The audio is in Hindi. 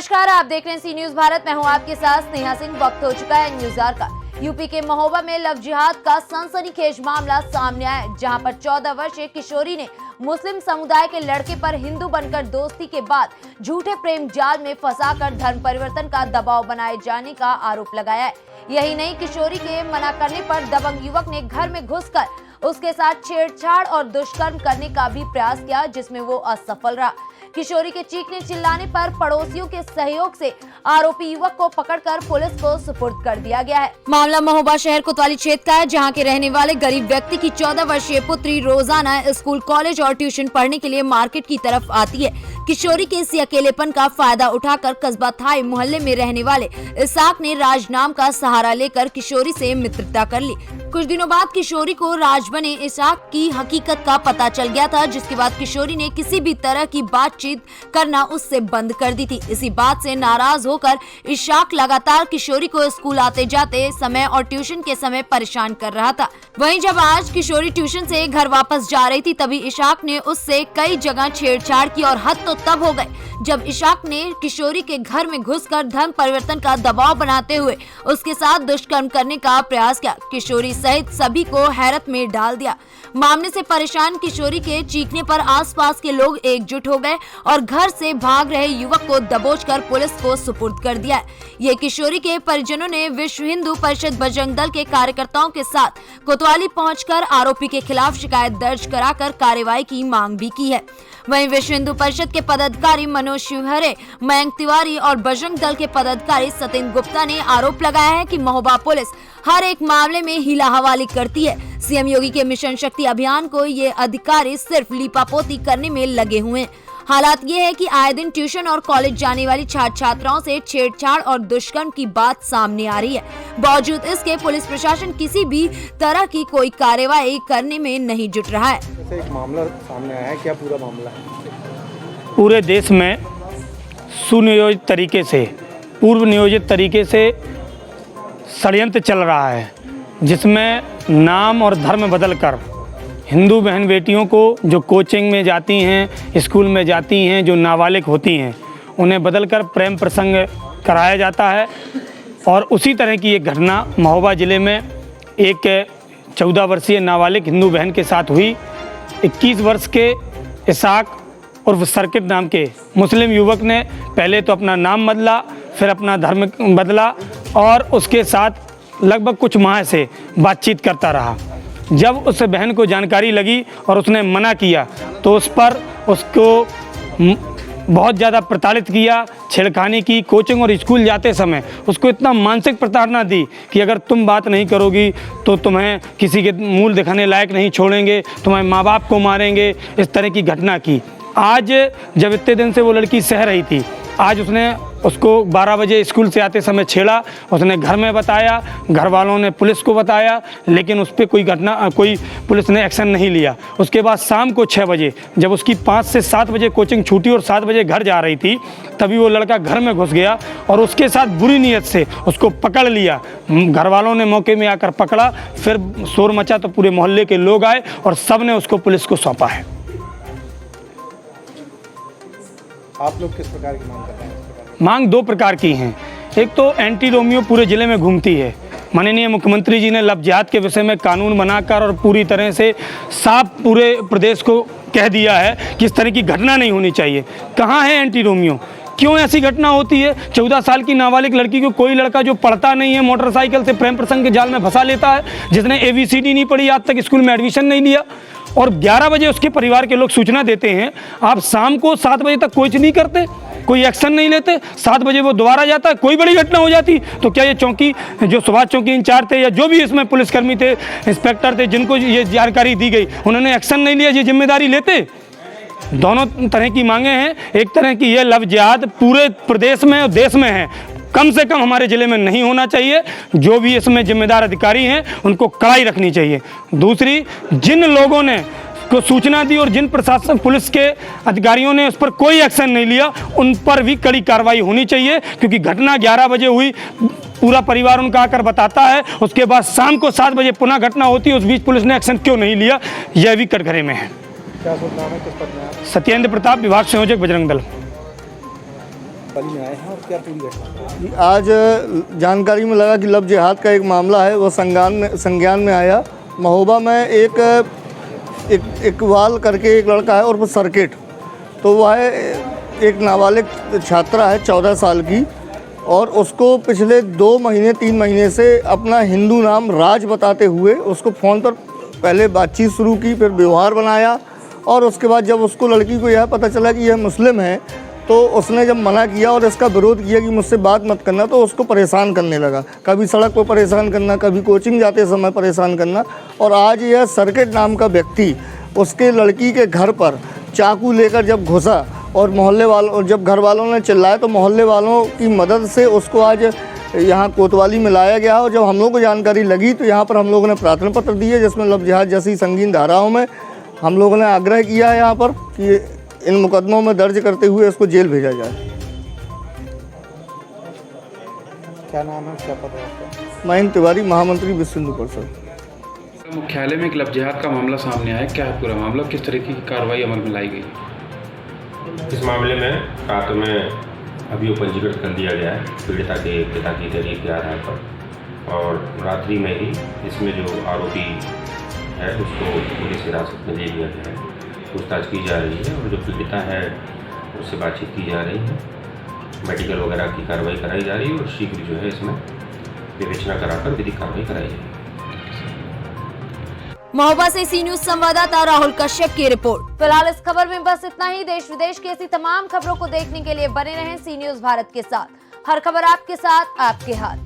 नमस्कार, आप देख रहे हैं सी न्यूज भारत। मैं हूं आपके साथ स्नेहा सिंह। वक्त हो चुका है न्यूज आवर का। यूपी के महोबा में लव जिहाद का सनसनीखेज मामला सामने आया, जहां पर 14 वर्षीय किशोरी ने मुस्लिम समुदाय के लड़के पर हिंदू बनकर दोस्ती के बाद झूठे प्रेम जाल में फंसाकर धर्म परिवर्तन का दबाव बनाए जाने का आरोप लगाया है। यही नहीं, किशोरी के मना करने पर दबंग युवक ने घर में घुसकर उसके साथ छेड़छाड़ और दुष्कर्म करने का भी प्रयास किया, जिसमें वो असफल रहा। किशोरी के चीखने चिल्लाने पर पड़ोसियों के सहयोग से आरोपी युवक को पकड़कर पुलिस को सुपुर्द कर दिया गया है। मामला महोबा शहर कोतवाली क्षेत्र का है, जहां के रहने वाले गरीब व्यक्ति की 14 वर्षीय पुत्री रोजाना स्कूल, कॉलेज और ट्यूशन पढ़ने के लिए मार्केट की तरफ आती है। किशोरी के इसी अकेलेपन का फायदा उठाकर कस्बा थाई मोहल्ले में रहने वाले इसाक ने राज नाम का सहारा लेकर किशोरी से मित्रता कर ली। कुछ दिनों बाद किशोरी को राज बने इसाक की हकीकत का पता चल गया था, जिसके बाद किशोरी ने किसी भी तरह की बातचीत करना उससे बंद कर दी थी। इसी बात से नाराज होकर इसाक लगातार किशोरी को स्कूल आते जाते समय और ट्यूशन के समय परेशान कर रहा था। वहीं जब आज किशोरी ट्यूशन से घर वापस जा रही थी, तभी इसाक ने उससे कई जगह छेड़छाड़ की और हद तो तब हो गए जब इसाक ने किशोरी के घर में घुसकर धर्म परिवर्तन का दबाव बनाते हुए उसके साथ दुष्कर्म करने का प्रयास किया। किशोरी सहित सभी को हैरत में डाल दिया। मामले से परेशान किशोरी के चीखने पर आसपास के लोग एकजुट हो गए और घर से भाग रहे युवक को दबोचकर पुलिस को सुपुर्द कर दिया। ये किशोरी के परिजनों ने विश्व हिंदू परिषद बजरंग दल के कार्यकर्ताओं के साथ कोतवाली पहुंचकर आरोपी के खिलाफ शिकायत दर्ज कराकर कार्रवाई की मांग भी की है। वहीं विश्व हिंदू परिषद के पदाधिकारी मनोज शिवहरे, मयंक तिवारी और बजरंग दल के पदाधिकारी सत्येंद्र गुप्ता ने आरोप लगाया है कि महोबा पुलिस हर एक मामले में हीला हवाली करती है। सीएम योगी के मिशन शक्ति अभियान को ये अधिकारी सिर्फ लीपापोती करने में लगे हुए हैं। हालात ये है कि आए दिन ट्यूशन और कॉलेज जाने वाली छात्र छात्राओं से छेड़छाड़ और दुष्कर्म की बात सामने आ रही है। बावजूद इसके पुलिस प्रशासन किसी भी तरह की कोई कार्रवाई करने में नहीं जुट रहा है। एक मामला सामने आया है, क्या पूरा मामला है? पूरे देश में सुनियोजित तरीके से, पूर्व नियोजित तरीके से षड्यंत्र चल रहा है, जिसमें नाम और धर्म बदलकर हिंदू बहन बेटियों को जो कोचिंग में जाती हैं, स्कूल में जाती हैं, जो नाबालिग होती हैं, उन्हें बदलकर प्रेम प्रसंग कराया जाता है। और उसी तरह की एक घटना महोबा ज़िले में एक 14 वर्षीय नाबालिग हिंदू बहन के साथ हुई। 21 वर्ष के इसाक उर्फ सर्किट नाम के मुस्लिम युवक ने पहले तो अपना नाम बदला, फिर अपना धर्म बदला और उसके साथ लगभग कुछ माह से बातचीत करता रहा। जब उस बहन को जानकारी लगी और उसने मना किया तो उस पर उसको बहुत ज़्यादा प्रताड़ित किया, छेड़खानी की। कोचिंग और स्कूल जाते समय उसको इतना मानसिक प्रताड़ना दी कि अगर तुम बात नहीं करोगी तो तुम्हें किसी के मूल दिखाने लायक नहीं छोड़ेंगे, तुम्हारे माँ बाप को मारेंगे, इस तरह की घटना की। आज जब इतने दिन से वो लड़की सह रही थी, आज उसने उसको 12 बजे स्कूल से आते समय छेड़ा। उसने घर में बताया, घर वालों ने पुलिस को बताया, लेकिन उस पर कोई पुलिस ने एक्शन नहीं लिया। उसके बाद शाम को 6 बजे जब उसकी 5 से 7 बजे कोचिंग छूटी और 7 बजे घर जा रही थी, तभी वो लड़का घर में घुस गया और उसके साथ बुरी नीयत से उसको पकड़ लिया। घर वालों ने मौके में आकर पकड़ा, फिर शोर मचा तो पूरे मोहल्ले के लोग आए और सब ने उसको पुलिस को सौंपा है। आप लोग किस प्रकार की मांग करते हैं? मांग 2 प्रकार की हैं। एक तो एंटी रोमियो पूरे ज़िले में घूमती है। माननीय मुख्यमंत्री जी ने लव जिहाद के विषय में कानून बनाकर और पूरी तरह से साफ पूरे प्रदेश को कह दिया है कि इस तरह की घटना नहीं होनी चाहिए। कहाँ है एंटी रोमियो? क्यों ऐसी घटना होती है? 14 साल की नाबालिग लड़की को कोई लड़का जो पढ़ता नहीं है मोटरसाइकिल से प्रेम प्रसंग के जाल में फंसा लेता है, जिसने ABCD नहीं पढ़ी, आज तक स्कूल में एडमिशन नहीं लिया, और 11 बजे उसके परिवार के लोग सूचना देते हैं। आप शाम को 7 बजे तक कुछ नहीं करते, कोई एक्शन नहीं लेते। 7 बजे वो दोबारा जाता है, कोई बड़ी घटना हो जाती तो क्या ये चौकी जो सुभाष चौकी इंचार्ज थे या जो भी इसमें पुलिसकर्मी थे, इंस्पेक्टर थे, जिनको ये जानकारी दी गई, उन्होंने एक्शन नहीं लिया, ये जिम्मेदारी लेते? दोनों तरह की मांगे हैं। एक तरह की ये लव जिहाद पूरे प्रदेश में और देश में है, कम से कम हमारे ज़िले में नहीं होना चाहिए। जो भी इसमें जिम्मेदार अधिकारी हैं उनको कड़ाई रखनी चाहिए। दूसरी, जिन लोगों ने को सूचना दी और जिन प्रशासन पुलिस के अधिकारियों ने उस पर कोई एक्शन नहीं लिया, उन पर भी कड़ी कार्रवाई होनी चाहिए, क्योंकि घटना 11 बजे हुई, पूरा परिवार उनका आकर बताता है, उसके बाद शाम को 7 बजे पुनः घटना होती है, उस बीच पुलिस ने एक्शन क्यों नहीं लिया, यह भी कटघरे में है। क्या नाम है, किस पद में? सत्येंद्र प्रताप, विभाग संयोजक, बजरंग दल। कोतवाली में आए हैं और क्या पूरी घटना? आज जानकारी में लगा कि लव जिहाद का एक मामला है, वो संज्ञान में आया। महोबा में इकबाल करके एक लड़का है और वो सर्किट, तो वह एक नाबालिग छात्रा है 14 साल की, और उसको पिछले 2 महीने 3 महीने से अपना हिंदू नाम राज बताते हुए उसको फ़ोन पर पहले बातचीत शुरू की, फिर व्यवहार बनाया, और उसके बाद जब उसको लड़की को यह पता चला कि यह मुस्लिम है तो उसने जब मना किया और इसका विरोध किया कि मुझसे बात मत करना, तो उसको परेशान करने लगा। कभी सड़क पर परेशान करना, कभी कोचिंग जाते समय परेशान करना। और आज यह सर्किट नाम का व्यक्ति उसके लड़की के घर पर चाकू लेकर जब घुसा और जब घर वालों ने चिल्लाया तो मोहल्ले वालों की मदद से उसको आज यहाँ कोतवाली में लाया गया। और जब हम लोगों को जानकारी लगी तो यहाँ पर हम लोगों ने प्रार्थना पत्र दिए, जिसमें लव जिहाद जैसी संगीन धाराओं में हम लोगों ने आग्रह किया है यहाँ पर कि इन मुकदमों में दर्ज करते हुए इसको जेल भेजा जाए। क्या नाम है, क्या पता है आपका? महेंद्र तिवारी, महामंत्री विश्व हिंदू परिषद। मुख्यालय में एक लव जिहाद का मामला सामने आया, क्या है पूरा मामला, किस तरीके की कार्रवाई अमल में लाई गई? इस मामले में रात में अभियोग पंजीकृत कर दिया गया है पीड़िता के पिता की तहरीर के आधार पर, और रात्रि में ही इसमें जो आरोपी है उसको पुलिस हिरासत में ले लिया गया है। पूछताछ की जा रही है और जो पीड़िता है उससे बातचीत की जा रही है, मेडिकल वगैरह की कार्रवाई कराई जा रही है और शीघ्र जो है इसमें विवेचना कराकर विधिक कार्रवाई कराई जाएगी। महोबा से सी न्यूज संवाददाता राहुल कश्यप की रिपोर्ट। फिलहाल इस खबर में बस इतना ही। देश विदेश की ऐसी तमाम खबरों को देखने के लिए बने रहें सी न्यूज भारत के साथ। हर खबर आपके साथ, आपके हाथ।